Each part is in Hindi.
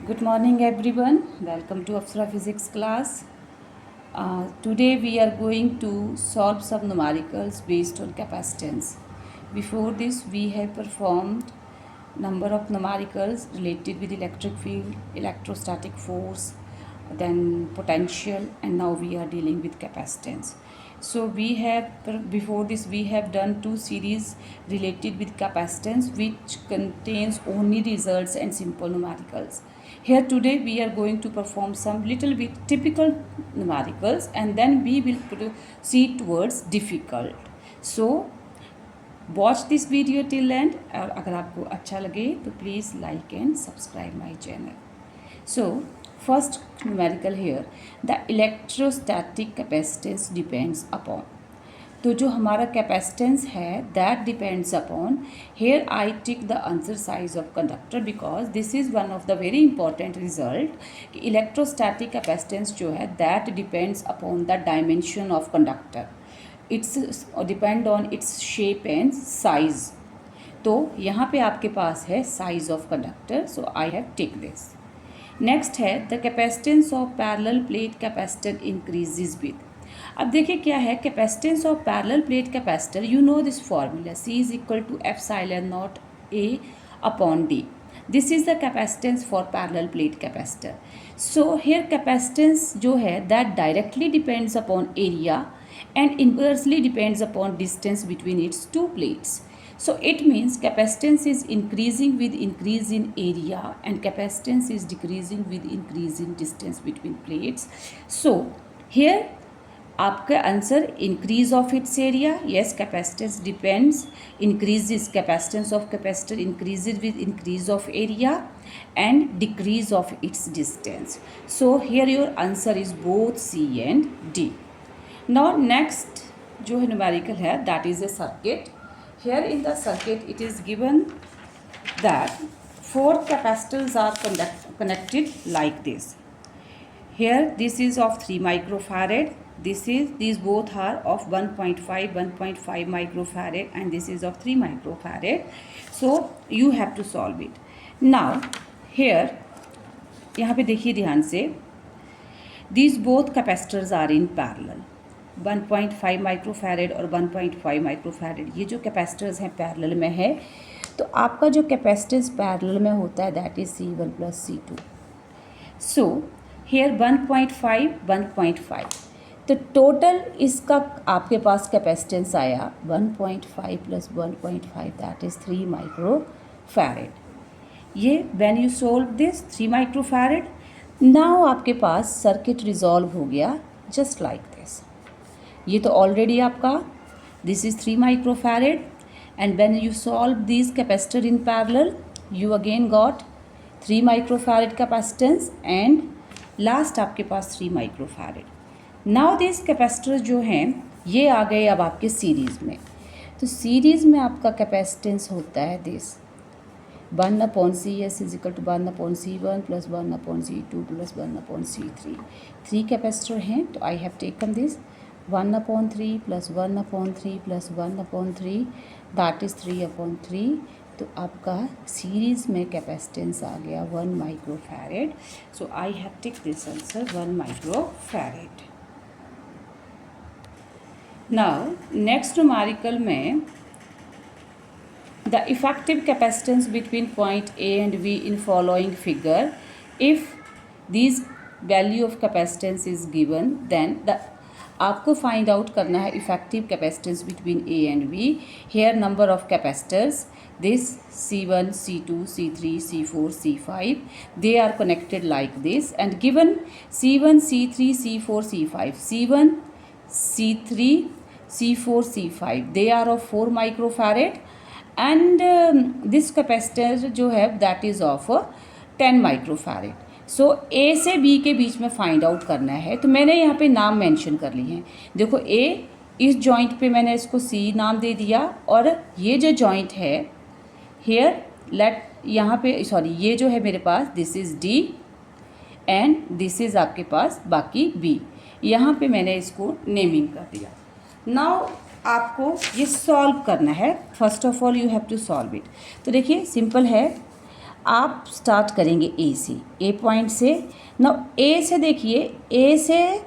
Good morning everyone. Welcome to Apsara Physics class. Today we are going to solve some numericals based on capacitance. Before this we have performed number of numericals related with electric field, electrostatic force, then potential, and now we are dealing with capacitance. So we have before this we have done two series related with capacitance which contains only results and simple numericals. Here today we are going to perform some little bit typical numericals and then we will proceed towards difficult. So watch this video till end और अगर आपको अच्छा लगे तो please like and subscribe my channel. So first numerical here, the electrostatic capacitance depends upon. तो जो हमारा कैपेसिटेंस है that depends upon, here I tick the answer size of conductor because this is one of the very important result कि इलेक्ट्रोस्टैटिक कैपेसिटेंस जो है that depends upon the dimension of conductor. It's depend on its shape and size. तो यहाँ पे आपके पास है size of conductor, so I have tick this. Next है the capacitance of parallel plate capacitor increases with. अब देखिए क्या है capacitance of parallel plate capacitor. You know this formula C is equal to epsilon naught A upon D. This is the capacitance for parallel plate capacitor. So here capacitance जो है that directly depends upon area and inversely depends upon distance between its two plates. So it means capacitance is increasing with increase in area and capacitance is decreasing with increase in distance between plates. So here आपका answer increase of its area. Yes capacitance depends increases capacitance of capacitor increases with increase of area and decrease of its distance. So here your answer is both C and D. Now next जो है numerical है that is a circuit. Here in the circuit it is given that 4 capacitors are connected like this. Here this is of 3 microfarad. These both are of 1.5 microfarad and this is of 3 microfarad. So you have to solve it. Now here यहाँ पे देखिए ध्यान से these both capacitors are in parallel. 1.5 microfarad और 1.5 माइक्रोफैरेड ये जो कैपेसिटर्स हैं पैरेलल में है. तो आपका जो कैपेसिटेंस पैरेलल में होता है that is C1 plus C2. So here 1.5 तो टोटल इसका आपके पास कैपेसिटेंस आया 1.5 प्लस 1.5 दैट इज़ 3 माइक्रोफैरेड. ये when you solve this 3 microfarad. Now आपके पास सर्किट रिजॉल्व हो गया जस्ट लाइक दिस. ये तो ऑलरेडी आपका this is 3 microfarad and when you solve this capacitor in parallel you again got 3 microfarad capacitance and last आपके पास 3 माइक्रोफैरेड. नाउ दिस कैपेसिटर जो हैं ये आ गए अब आपके सीरीज़ में. तो सीरीज़ में आपका कैपेसिटेंस होता है this 1/CS is equal to 1/C1 plus 1/C2 plus 1/C3. 3 capacitor हैं तो I have taken this 1/3 plus 1/3 plus 1/3 that is 3/3. तो आपका सीरीज़ में कैपेसिटेंस आ गया 1 microfarad. So I have tick this answer 1 microfarad. Now next numerical में the effective capacitance between point A and V in following figure. If these value of capacitance is given then the आपको फाइंड आउट करना है effective capacitance between A and V. Here number of capacitors this C1 C2 C3 C4 C5 they are connected like this and given C1 C3 C4 C5 C1 C3 C4 C5 they are of 4 microfarad and this capacitor जो है that is of 10 microfarad. So A से B के बीच में फाइंड आउट करना है. तो मैंने यहाँ पे नाम मेंशन कर लिए हैं. देखो A इस जॉइंट पे मैंने इसको C नाम दे दिया और ये जो जॉइंट है हेयर लेट यहाँ पे सॉरी ये जो है मेरे पास this is D and this is आपके पास बाकी B. यहाँ पे मैंने इसको नेमिंग कर दिया. नाउ आपको ये सॉल्व करना है. First of all you have to solve it. तो देखिए सिंपल है. आप स्टार्ट करेंगे ए से, ए पॉइंट से। ना ए से देखिए, ए से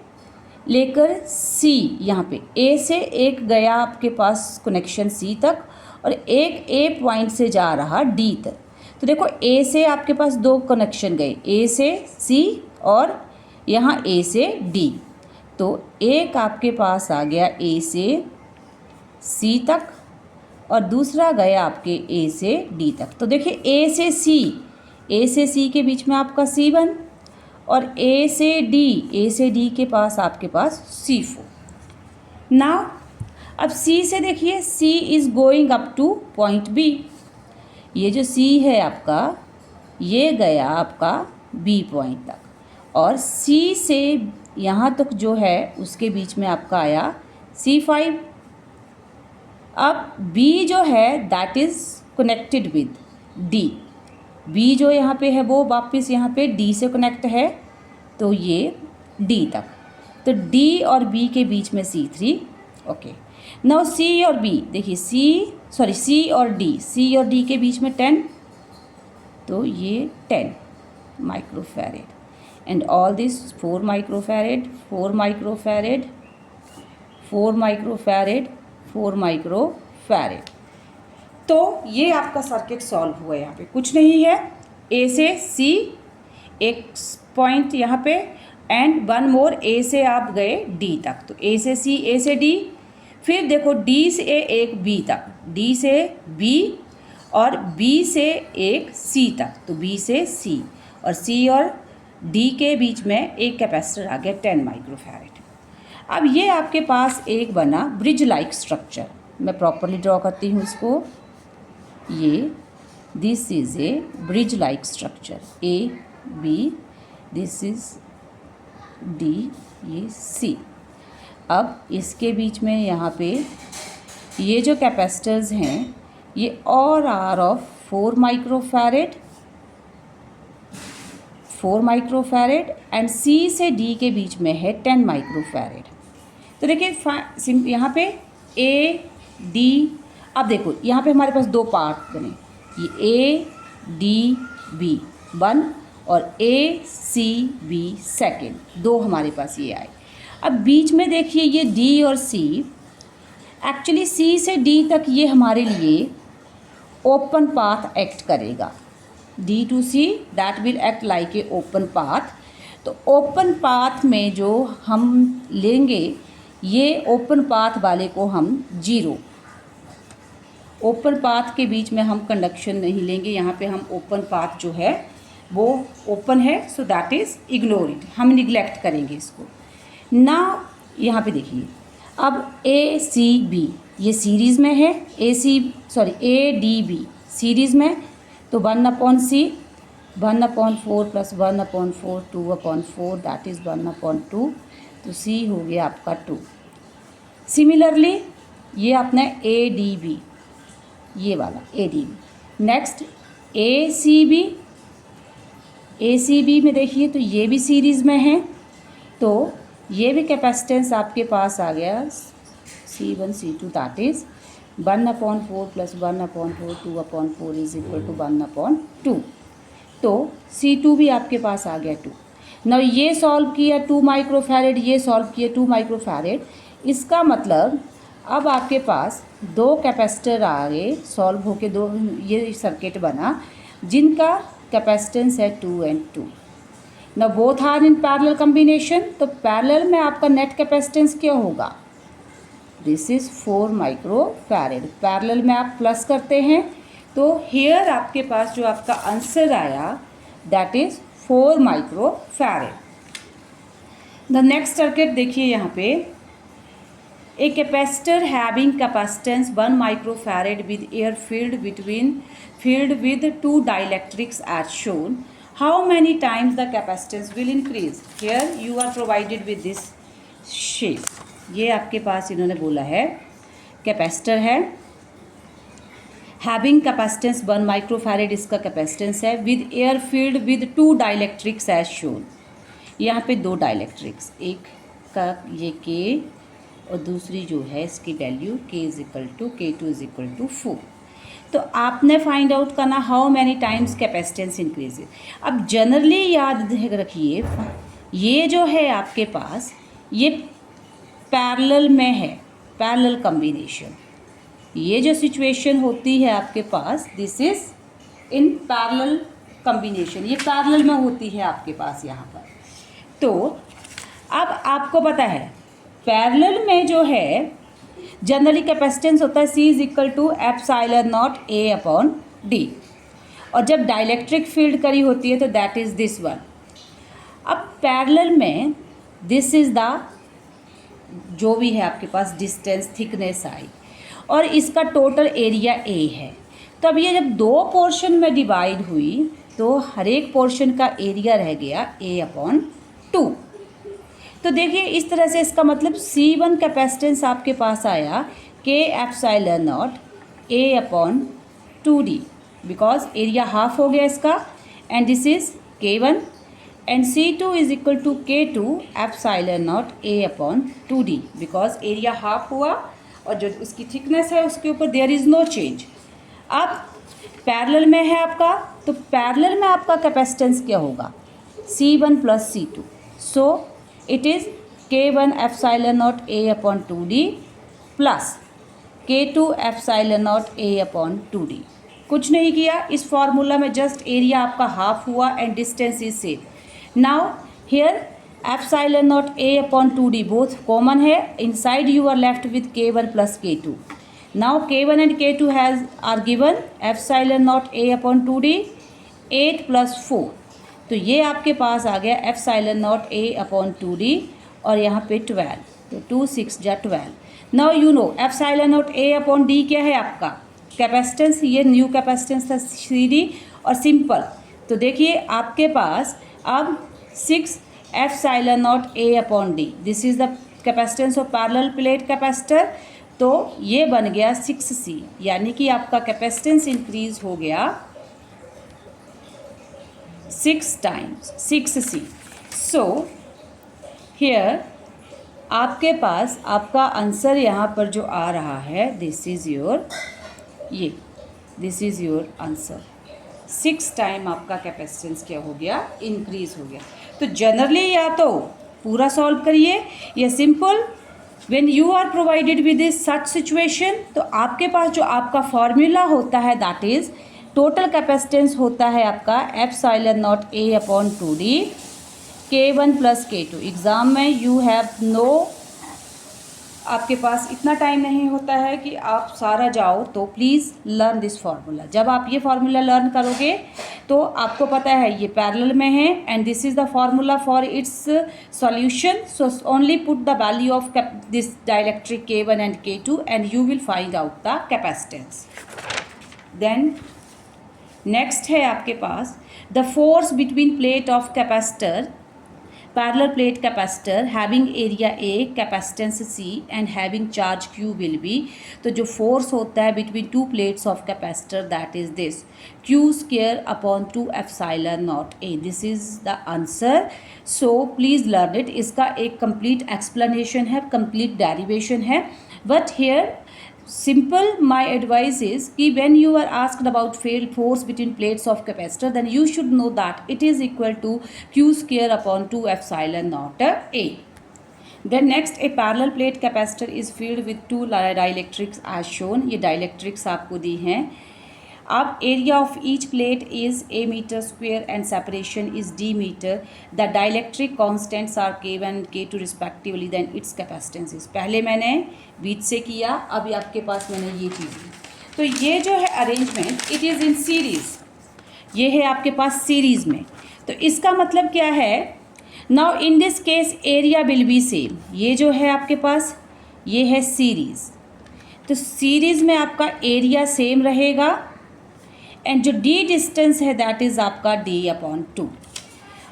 लेकर सी, यहाँ पे ए से एक गया आपके पास कनेक्शन सी तक, और एक ए पॉइंट से जा रहा डी तक। तो देखो ए से आपके पास दो कनेक्शन गए, ए से सी और यहाँ ए से डी। तो एक आपके पास आ गया ए से सी तक और दूसरा गया आपके ए से डी तक। तो देखिए ए से सी के बीच में आपका C1 और ए से डी के पास आपके पास C4। नाउ अब C से देखिए, C is going up two point B। ये जो C है आपका, ये गया आपका B पॉइंट तक, और C से यहाँ तक जो है उसके बीच में आपका आया C5। अब B जो है that is connected with D। B जो यहाँ पे है वो वापस यहाँ पे D से कनेक्ट है, तो ये D तक। तो D और B के बीच में C3। ओके, नाउ C और B देखिए, C और D के बीच में 10, तो ये 10 microfarad, and all this 4 microfarad, 4 microfarad, 4 microfarad, 4 microfarad. तो ये आपका सर्किट सॉल्व हुआ। यहाँ पे कुछ नहीं है, ए से सी एक पॉइंट यहाँ पे, एंड वन मोर ए से आप गए डी तक। तो ए से सी, ए से डी, फिर देखो डी से एक बी तक, डी से बी, और बी से एक सी तक, तो बी से सी, और सी और डी के बीच में एक कैपेसिटर आ गया 10 माइक्रोफैरेड। अब ये आपके पास एक बना ब्रिज लाइक स्ट्रक्चर। मैं प्रॉपरली ड्रॉ करती हूँ इसको। ये this is a bridge like structure, A B, this is D, ये सी। अब इसके बीच में यहाँ पे ये जो कैपेसिटर्स हैं ये और are of 4 microfarad, 4 microfarad, and C से डी के बीच में है 10 माइक्रोफैरेड। तो देखिए यहाँ पे ए डी, अब देखो यहाँ पे हमारे पास दो पार्ट बने, ये ए डी बी 1 और ए सी बी सेकेंड, दो हमारे पास ये आए। अब बीच में देखिए ये डी और सी, एक्चुअली सी से डी तक ये हमारे लिए ओपन पाथ एक्ट करेगा। D to C that will act like a open path. तो ओपन पाथ में जो हम लेंगे, ये ओपन पाथ वाले को हम 0, ओपन पाथ के बीच में हम कंडक्शन नहीं लेंगे। यहाँ पे हम ओपन पाथ जो है वो ओपन है, so that is ignore it, हम निगलेक्ट करेंगे इसको ना। यहाँ पे देखिए, अब ए सी बी ये सीरीज़ में है, ए डी बी सीरीज़ में, तो 1/C, 1/4 + 1/4, 2/4, दैट इज़ 1/2, तो C हो गया आपका 2। सिमिलरली ये अपना ए डी बी, ये वाला A D B. Next A C B में देखिए, तो ये भी सीरीज़ में है, तो ये भी कैपेसिटेंस आपके पास आ गया C1 C2, that is 1/4 + 1/4, 2/4 is equal to 1/2। तो C2 भी आपके पास आ गया 2। ना ये सॉल्व किया 2 माइक्रोफैरेड, ये सॉल्व किया 2 माइक्रोफैरेड। इसका मतलब अब आपके पास दो कैपेसिटर आ गए सॉल्व होके, दो ये सर्किट बना जिनका कैपेसिटेंस है 2 and 2। ना both are in parallel combination, तो पैरेलल में आपका नेट कैपेसिटेंस क्या होगा, दिस इज़ 4 माइक्रोफैरेड। पैरेलल में आप प्लस करते हैं, तो हियर आपके पास जो आपका आंसर आया that is 4 microfarad. The next circuit देखिए, यहाँ पे a capacitor having capacitance 1 microfarad with air filled with 2 dielectrics as shown. How many times the capacitance will increase? Here you are provided with this shape. ये आपके पास इन्होंने बोला है कैपेसिटर है, हैविंग कैपेसिटेंस 1 माइक्रोफैरेड इसका कैपेसिटेंस है, with air filled with 2 dielectrics as shown. यहाँ पे 2 डाइलेक्ट्रिक्स, एक का ये K और दूसरी जो है इसकी वैल्यू K = K2 = 4। तो आपने फाइंड आउट करना how many times capacitance increases. अब जनरली याद रखिए, ये जो है आपके पास ये पैरेलल में है, पैरेलल कॉम्बिनेशन। ये जो सिचुएशन होती है आपके पास, this is in parallel combination, ये पैरेलल में होती है आपके पास यहाँ पर। तो अब आपको पता है पैरेलल में जो है जनरली कैपेसिटेंस होता है C is equal to epsilon naught A upon D, और जब डाइलेक्ट्रिक फील्ड करी होती है तो दैट इज दिस वन। अब पैरेलल में दिस इज द जो भी है आपके पास डिस्टेंस, थिकनेस I, और इसका टोटल एरिया A है। तो अब ये जब दो पोर्शन में डिवाइड हुई तो हर एक पोर्शन का एरिया रह गया A अपॉन 2। तो देखिए इस तरह से इसका मतलब C1 कैपेसिटेंस आपके पास आया K epsilon naught A upon 2D, because area half हो गया इसका, and this is K1, and C2 is equal to K2 epsilon naught A upon 2D, because area half हुआ और जो उसकी थिकनेस है उसके ऊपर देयर इज़ नो चेंज। अब पैरेलल में है आपका, तो पैरेलल में आपका कैपेसिटेंस क्या होगा, C1 plus C2, so it is K1 epsilon naught A upon 2D plus K2 epsilon naught A upon 2D। कुछ नहीं किया, इस फॉर्मूला में जस्ट एरिया आपका हाफ हुआ and distance is same. Now here epsilon naught A upon 2D both common है, inside you are left with K1 plus K2। Now K1 and K2 has are given epsilon naught A upon 2D 8 plus 4, तो ये आपके पास आ गया epsilon naught A upon 2D, और यहाँ पे 12, तो 2 6 जा 12। Now you know epsilon naught A upon D क्या है आपका कैपेसिटेंस, ये न्यू कैपेसिटेंस था CD, और सिंपल, तो देखिए आपके पास अब 6 epsilon naught A upon D, this is the capacitance of parallel plate capacitor, तो ये बन गया 6C, यानी कि आपका कैपेसिटेंस इंक्रीज हो गया 6 टाइम्स 6C। सो हियर आपके पास आपका आंसर यहाँ पर जो आ रहा है, दिस इज़ योर, ये this is your answer. 6 time आपका कैपेसिटेंस क्या हो गया, इंक्रीज हो गया। तो जनरली या तो पूरा सॉल्व करिए या simple, when you are provided with this such situation, तो आपके पास जो आपका फॉर्मूला होता है दैट इज़ टोटल कैपेसिटेंस होता है आपका epsilon naught A upon 2D K1 plus K2। Exam में यू हैव नो, आपके पास इतना टाइम नहीं होता है कि आप सारा जाओ, तो प्लीज़ लर्न दिस फार्मूला। जब आप ये फार्मूला लर्न करोगे तो आपको पता है ये पैरेलल में है, and this is the formula for its solution, so only put the value of this dielectric K1 and K2 and you will find out the capacitance. Then next है आपके पास the force between plate of capacitor, parallel plate capacitor having area A, capacitance C and having charge Q will be. तो जो फोर्स होता है between two plates of capacitor that is this Q square upon 2 epsilon naught A, this is the answer. So please learn it. इसका एक कंप्लीट एक्सप्लेनेशन है, कंप्लीट डेरिवेशन है, but here simple my advice is कि when you are asked about field force between plates of capacitor, then you should know that it is equal to Q square upon 2 epsilon naught A. Then next a parallel plate capacitor is filled with two dielectrics as shown। ये dielectrics आपको दी हैं। अब area of each plate is A meter square and separation is D meter. The dielectric constants are K1 and K2 respectively. Then its capacitance is, पहले मैंने बीच से किया, अभी आपके पास मैंने ये की। तो ये जो है arrangement it is in series, ये है आपके पास सीरीज़ में। तो इसका मतलब क्या है, now in this case area will be same. ये जो है आपके पास ये है सीरीज़, तो सीरीज़ में आपका एरिया सेम रहेगा, एंड जो D डिस्टेंस है दैट इज़ आपका D अपॉन 2।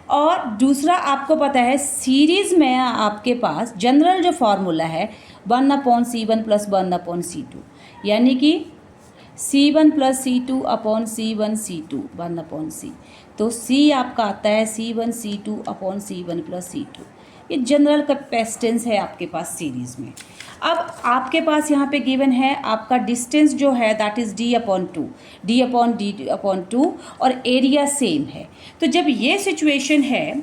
और दूसरा आपको पता है सीरीज़ में आपके पास जनरल जो फार्मूला है 1 upon C1 plus 1 upon C2, यानी कि C1 plus C2 upon C1 C2 1 upon C। तो C आपका आता है C1 C2 upon C1 plus C2। ये जनरल कैपेसिटेंस है आपके पास सीरीज़ में। अब आपके पास यहाँ पे गिवन है आपका डिस्टेंस जो है दैट इज़ d/2, d/d/2 और एरिया सेम है। तो जब ये सिचुएशन है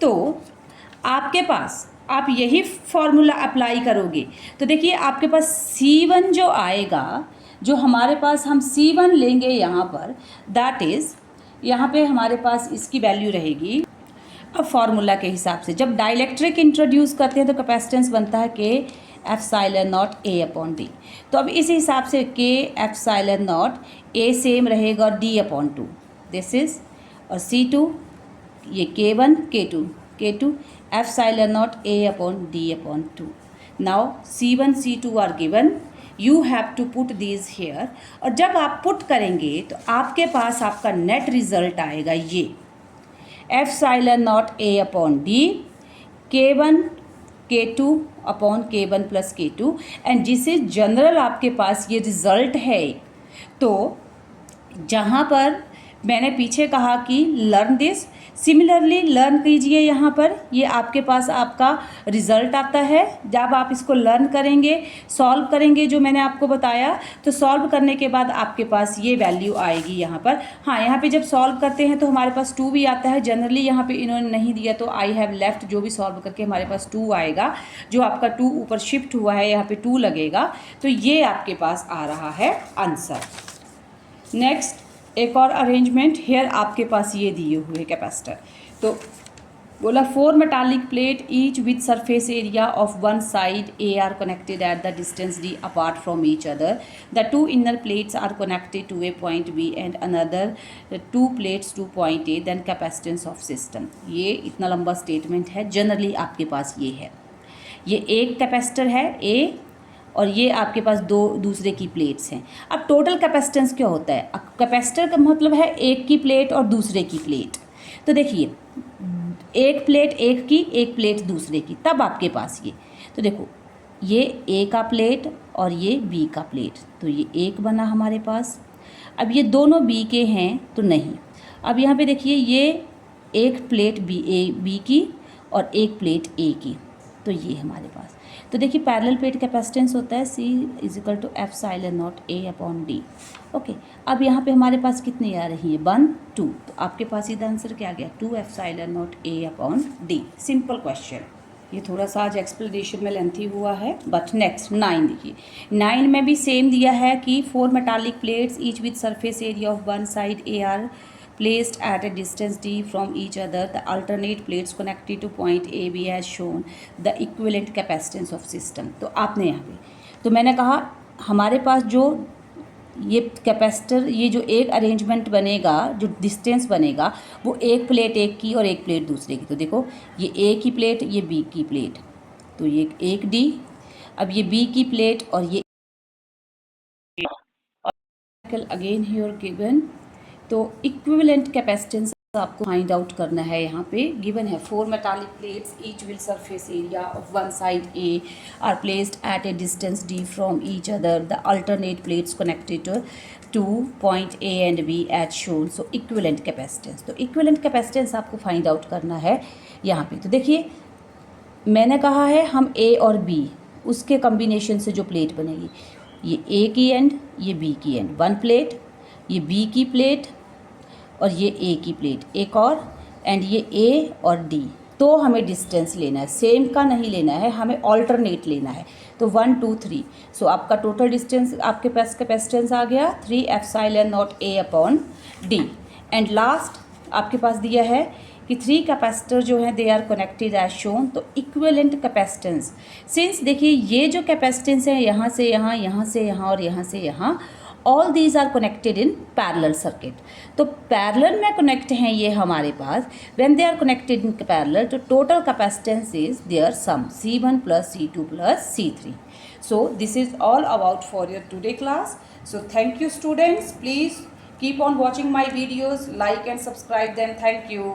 तो आपके पास आप यही फॉर्मूला अप्लाई करोगे। तो देखिए आपके पास C1 जो आएगा, जो हमारे पास हम C1 लेंगे यहाँ पर, दैट इज़ यहाँ पे हमारे पास इसकी वैल्यू रहेगी। अब फार्मूला के हिसाब से जब डाइलेक्ट्रिक इंट्रोड्यूस करते हैं तो कैपेसिटेंस बनता है के एप्सिलॉन नॉट A/D। तो अब इस हिसाब से के एप्सिलॉन नॉट A सेम रहेगा और D/2 दिस इज, और C2 ये K1 K2 epsilon naught A/D/2। Now C1 C2 are given, you have to put these here, और जब आप पुट करेंगे तो आपके पास आपका नेट रिजल्ट आएगा ये epsilon not A/D K1 K2 upon K1 plus K2, and जिसे जनरल आपके पास ये रिज़ल्ट है। तो जहाँ पर मैंने पीछे कहा कि लर्न दिस, सिमिलरली लर्न कीजिए यहाँ पर, ये आपके पास आपका रिज़ल्ट आता है। जब आप इसको लर्न करेंगे, सॉल्व करेंगे जो मैंने आपको बताया, तो सॉल्व करने के बाद आपके पास ये वैल्यू आएगी यहाँ पर। हाँ, यहाँ पे जब सॉल्व करते हैं तो हमारे पास 2 भी आता है। जनरली यहाँ पे इन्होंने नहीं दिया तो आई हैव लेफ्ट, जो भी सॉल्व करके हमारे पास 2 आएगा। जो आपका 2 ऊपर शिफ्ट हुआ है यहाँ पे 2 लगेगा, तो ये आपके पास आ रहा है आंसर। नेक्स्ट एक और अरेंजमेंट, हेयर आपके पास ये दिए हुए कैपेसिटर। तो बोला 4 metallic plate each with surface area of one side A are connected at the distance D apart from each other. The 2 inner plates are connected to a point B and another 2 plates to point A, then capacitance of system. ये इतना लंबा स्टेटमेंट है, जनरली आपके पास ये है। ये एक कैपेसिटर है A और ये आपके पास 2 दूसरे की प्लेट्स हैं। अब टोटल कैपेसिटेंस क्या होता है? कैपेसिटर का मतलब है एक की प्लेट और दूसरे की प्लेट। तो देखिए एक प्लेट एक की, एक प्लेट दूसरे की, तब आपके पास ये, तो देखो ये A का प्लेट और ये B का प्लेट, तो ये एक बना हमारे पास। अब ये दोनों B के हैं तो नहीं। अब यहाँ पे देखिए ये एक प्लेट B की और एक प्लेट A की, तो ये हमारे पास। तो देखिए पैरेलल प्लेट कैपेसिटेंस होता है C = epsilon not A/D। Okay, अब यहाँ पे हमारे पास कितनी आ रही है 1 2, तो आपके पास इधर आंसर क्या आ गया 2 epsilon not A/D। Simple question. ये थोड़ा सा आज एक्सप्लेनेशन में लेंथी हुआ है, बट नेक्स्ट 9 देखिए। 9 में भी सेम दिया है कि 4 metallic plates each with surface area of one side A are placed at a distance D from each other, the alternate plates connected to point A B as shown, the equivalent capacitance of system। तो आपने यहाँ पे, तो मैंने कहा हमारे पास जो ये कैपेसिटर, ये जो एक अरेंजमेंट बनेगा, जो डिस्टेंस बनेगा, वो एक प्लेट एक की और एक प्लेट दूसरे की। तो देखो ये A की प्लेट, ये B की प्लेट, तो ये एक D, अब ये B की प्लेट और ये अगेन हियर गिवन। तो इक्विवेलेंट कैपेसिटेंस आपको फाइंड आउट करना है। यहाँ पे गिवन है 4 metallic plates each will surface area of one side A are placed at a distance D from each other, the alternate plates connected to point A and B as shown, so equivalent capacitance. तो इक्विवेलेंट कैपेसिटेंस आपको फाइंड आउट करना है यहाँ पे। तो देखिए मैंने कहा है हम A और B उसके कॉम्बिनेशन से जो प्लेट बनेगी, ये A की एंड, ये B की एंड, 1 प्लेट, ये B की प्लेट और ये A की प्लेट एक और, एंड ये A और D। तो हमें डिस्टेंस लेना है, सेम का नहीं लेना है, हमें ऑल्टरनेट लेना है। तो 1 2 3, सो आपका टोटल डिस्टेंस आपके पास कैपेसिटेंस आ गया 3 epsilon not A/D। And last आपके पास दिया है कि 3 कैपेसिटर जो हैं they are connected as shown. तो इक्विवेलेंट कैपेसिटेंस, सिंस देखिए ये जो कैपेसिटेंस है यहाँ से यहाँ, यहाँ से यहाँ और यहाँ से यहाँ, all these are connected in parallel circuit. तो पैरेलल में कनेक्ट हैं ये हमारे पास। When they are connected in parallel, तो total capacitance is their sum C1 + C2 + C3। So this is all about for your today class. So thank you students, please keep on watching my videos, like and subscribe them. Thank you.